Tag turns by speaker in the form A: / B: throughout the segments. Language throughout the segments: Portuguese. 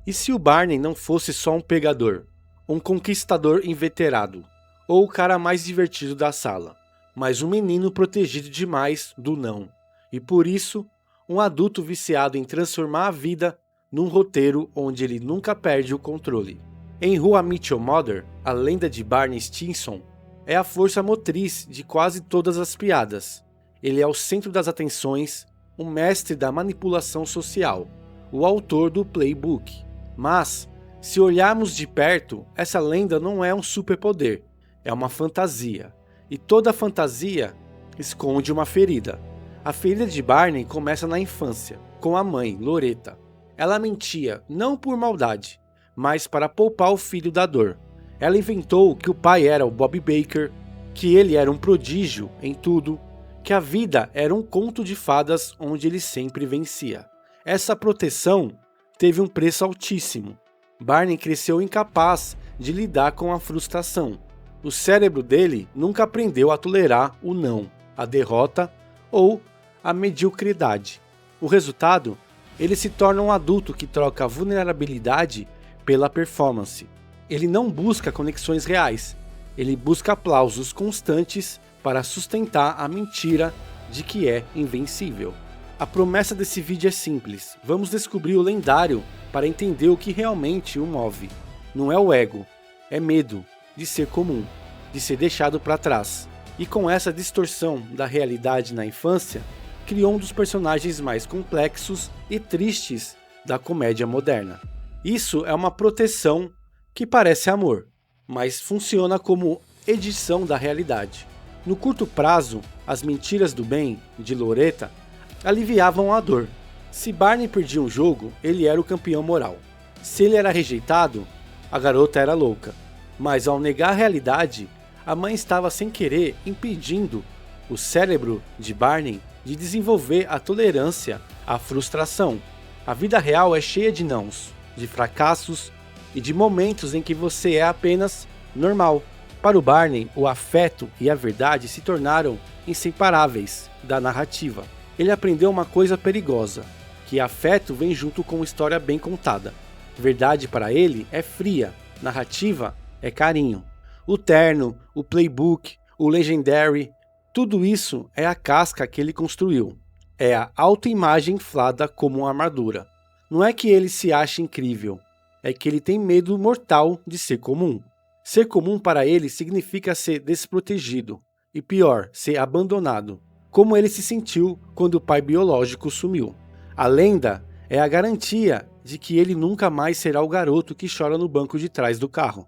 A: E se o Barney não fosse só um pegador, um conquistador inveterado, ou o cara mais divertido da sala, mas um menino protegido demais do não, e por isso, um adulto viciado em transformar a vida num roteiro onde ele nunca perde o controle. Em Who I Met Your Mother, a lenda de Barney Stinson é a força motriz de quase todas as piadas. Ele é o centro das atenções, o mestre da manipulação social, o autor do playbook. Mas, se olharmos de perto, essa lenda não é um superpoder, é uma fantasia. E toda fantasia esconde uma ferida. A ferida de Barney começa na infância, com a mãe, Loretta. Ela mentia, não por maldade, mas para poupar o filho da dor. Ela inventou que o pai era o Bob Baker, que ele era um prodígio em tudo, que a vida era um conto de fadas onde ele sempre vencia. Essa proteção teve um preço altíssimo. Barney cresceu incapaz de lidar com a frustração. O cérebro dele nunca aprendeu a tolerar o não, a derrota ou a mediocridade. O resultado? Ele se torna um adulto que troca a vulnerabilidade pela performance. Ele não busca conexões reais, ele busca aplausos constantes para sustentar a mentira de que é invencível. A promessa desse vídeo é simples, vamos descobrir o lendário para entender o que realmente o move. Não é o ego, é medo de ser comum, de ser deixado para trás. E com essa distorção da realidade na infância, criou um dos personagens mais complexos e tristes da comédia moderna. Isso é uma proteção que parece amor, mas funciona como edição da realidade. No curto prazo, as mentiras do bem, de Loretta, aliviavam a dor. Se Barney perdia um jogo, ele era o campeão moral. Se ele era rejeitado, a garota era louca. Mas ao negar a realidade, a mãe estava sem querer impedindo o cérebro de Barney de desenvolver a tolerância à frustração. A vida real é cheia de nãos, de fracassos e de momentos em que você é apenas normal. Para o Barney, o afeto e a verdade se tornaram inseparáveis da narrativa. Ele aprendeu uma coisa perigosa, que afeto vem junto com história bem contada. Verdade para ele é fria, narrativa é carinho. O terno, o playbook, o legendary, tudo isso é a casca que ele construiu. É a autoimagem inflada como uma armadura. Não é que ele se ache incrível, é que ele tem medo mortal de ser comum. Ser comum para ele significa ser desprotegido, e pior, ser abandonado, como ele se sentiu quando o pai biológico sumiu. A lenda é a garantia de que ele nunca mais será o garoto que chora no banco de trás do carro.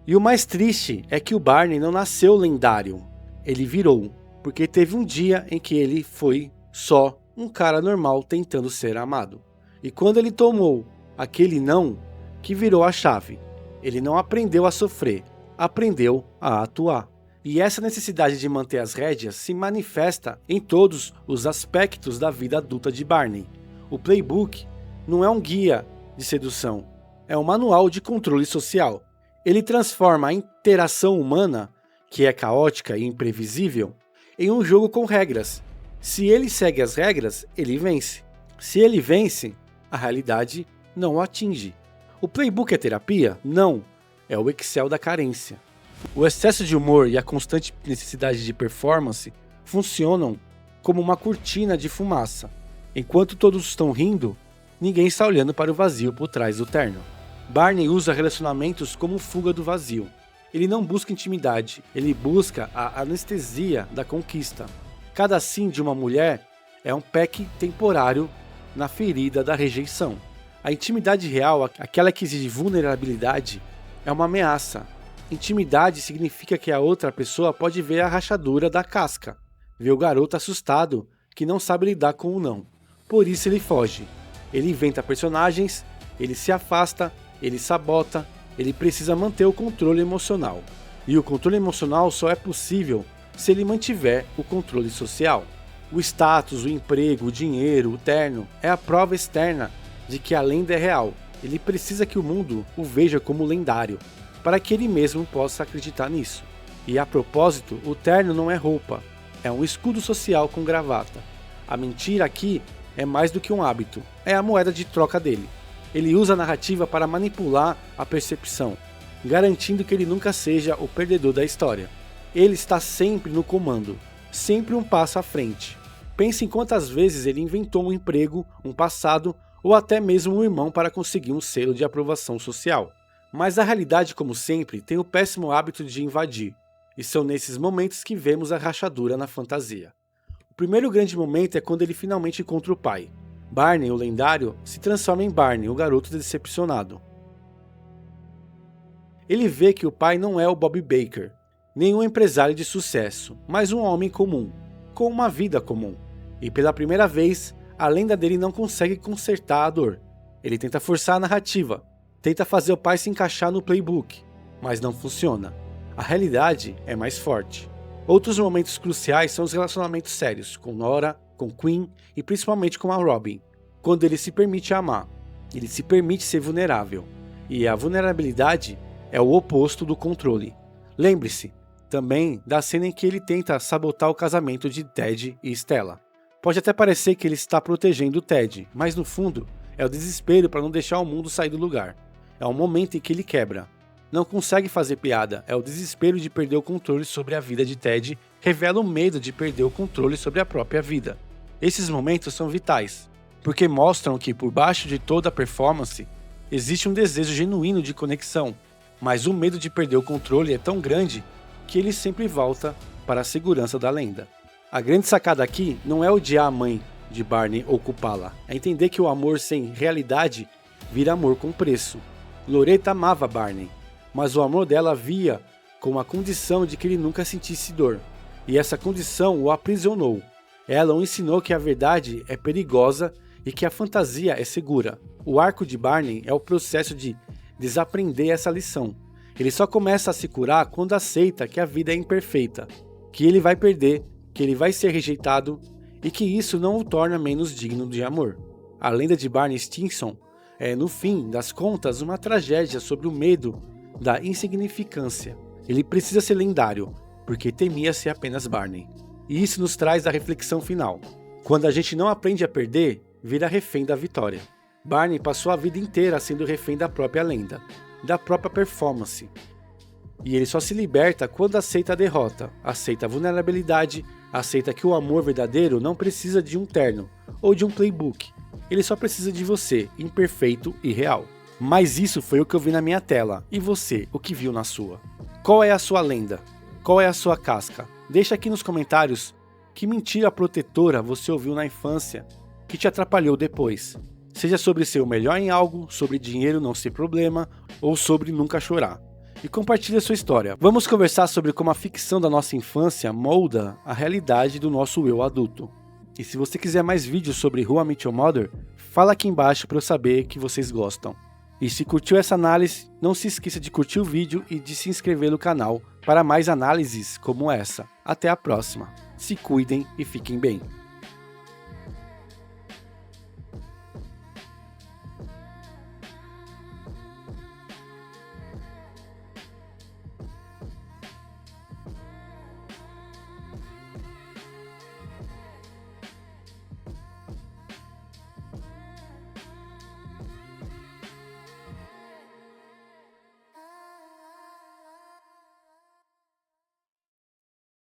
A: E o mais triste é que o Barney não nasceu lendário, ele virou, porque teve um dia em que ele foi só um cara normal tentando ser amado. E quando ele tomou aquele não, que virou a chave. Ele não aprendeu a sofrer, aprendeu a atuar. E essa necessidade de manter as rédeas se manifesta em todos os aspectos da vida adulta de Barney. O playbook não é um guia de sedução, é um manual de controle social. Ele transforma a interação humana, que é caótica e imprevisível, em um jogo com regras. Se ele segue as regras, ele vence. Se ele vence, a realidade não o atinge. O playbook é terapia? Não, é o Excel da carência. O excesso de humor e a constante necessidade de performance funcionam como uma cortina de fumaça. Enquanto todos estão rindo, ninguém está olhando para o vazio por trás do terno. Barney usa relacionamentos como fuga do vazio. Ele não busca intimidade, ele busca a anestesia da conquista. Cada sim de uma mulher é um pack temporário na ferida da rejeição. A intimidade real, aquela que exige vulnerabilidade, é uma ameaça. Intimidade significa que a outra pessoa pode ver a rachadura da casca, ver o garoto assustado que não sabe lidar com o não. Por isso ele foge. Ele inventa personagens, ele se afasta, ele sabota, ele precisa manter o controle emocional. E o controle emocional só é possível se ele mantiver o controle social. O status, o emprego, o dinheiro, o terno é a prova externa de que a lenda é real. Ele precisa que o mundo o veja como lendário, para que ele mesmo possa acreditar nisso. E a propósito, o terno não é roupa, é um escudo social com gravata. A mentira aqui é mais do que um hábito, é a moeda de troca dele. Ele usa a narrativa para manipular a percepção, garantindo que ele nunca seja o perdedor da história. Ele está sempre no comando, sempre um passo à frente. Pense em quantas vezes ele inventou um emprego, um passado ou até mesmo um irmão para conseguir um selo de aprovação social. Mas a realidade, como sempre, tem o péssimo hábito de invadir, e são nesses momentos que vemos a rachadura na fantasia. O primeiro grande momento é quando ele finalmente encontra o pai. Barney, o lendário, se transforma em Barney, o garoto decepcionado. Ele vê que o pai não é o Bob Baker, nenhum empresário de sucesso, mas um homem comum, com uma vida comum. E pela primeira vez, a lenda dele não consegue consertar a dor. Ele tenta forçar a narrativa, tenta fazer o pai se encaixar no playbook, mas não funciona. A realidade é mais forte. Outros momentos cruciais são os relacionamentos sérios, com Nora, com Quinn e principalmente com a Robin. Quando ele se permite amar, ele se permite ser vulnerável. E a vulnerabilidade é o oposto do controle. Lembre-se também da cena em que ele tenta sabotar o casamento de Ted e Stella. Pode até parecer que ele está protegendo o Ted, mas no fundo é o desespero para não deixar o mundo sair do lugar. É o momento em que ele quebra. Não consegue fazer piada, é o desespero de perder o controle sobre a vida de Ted, revela o medo de perder o controle sobre a própria vida. Esses momentos são vitais, porque mostram que por baixo de toda a performance, existe um desejo genuíno de conexão, mas o medo de perder o controle é tão grande que ele sempre volta para a segurança da lenda. A grande sacada aqui não é odiar a mãe de Barney ou culpá-la, é entender que o amor sem realidade vira amor com preço. Loretta amava Barney, mas o amor dela via com a condição de que ele nunca sentisse dor, e essa condição o aprisionou. Ela o ensinou que a verdade é perigosa e que a fantasia é segura. O arco de Barney é o processo de desaprender essa lição. Ele só começa a se curar quando aceita que a vida é imperfeita, que ele vai perder, que ele vai ser rejeitado e que isso não o torna menos digno de amor. A lenda de Barney Stinson é, no fim das contas, uma tragédia sobre o medo da insignificância. Ele precisa ser lendário, porque temia ser apenas Barney. E isso nos traz a reflexão final. Quando a gente não aprende a perder, vira refém da vitória. Barney passou a vida inteira sendo refém da própria lenda, da própria performance. E ele só se liberta quando aceita a derrota, aceita a vulnerabilidade, aceita que o amor verdadeiro não precisa de um terno ou de um playbook. Ele só precisa de você, imperfeito e real. Mas isso foi o que eu vi na minha tela. E você, o que viu na sua? Qual é a sua lenda? Qual é a sua casca? Deixa aqui nos comentários que mentira protetora você ouviu na infância que te atrapalhou depois. Seja sobre ser o melhor em algo, sobre dinheiro não ser problema ou sobre nunca chorar. E compartilhe a sua história. Vamos conversar sobre como a ficção da nossa infância molda a realidade do nosso eu adulto. E se você quiser mais vídeos sobre How I Met Your Mother, fala aqui embaixo para eu saber que vocês gostam. E se curtiu essa análise, não se esqueça de curtir o vídeo e de se inscrever no canal para mais análises como essa. Até a próxima. Se cuidem e fiquem bem.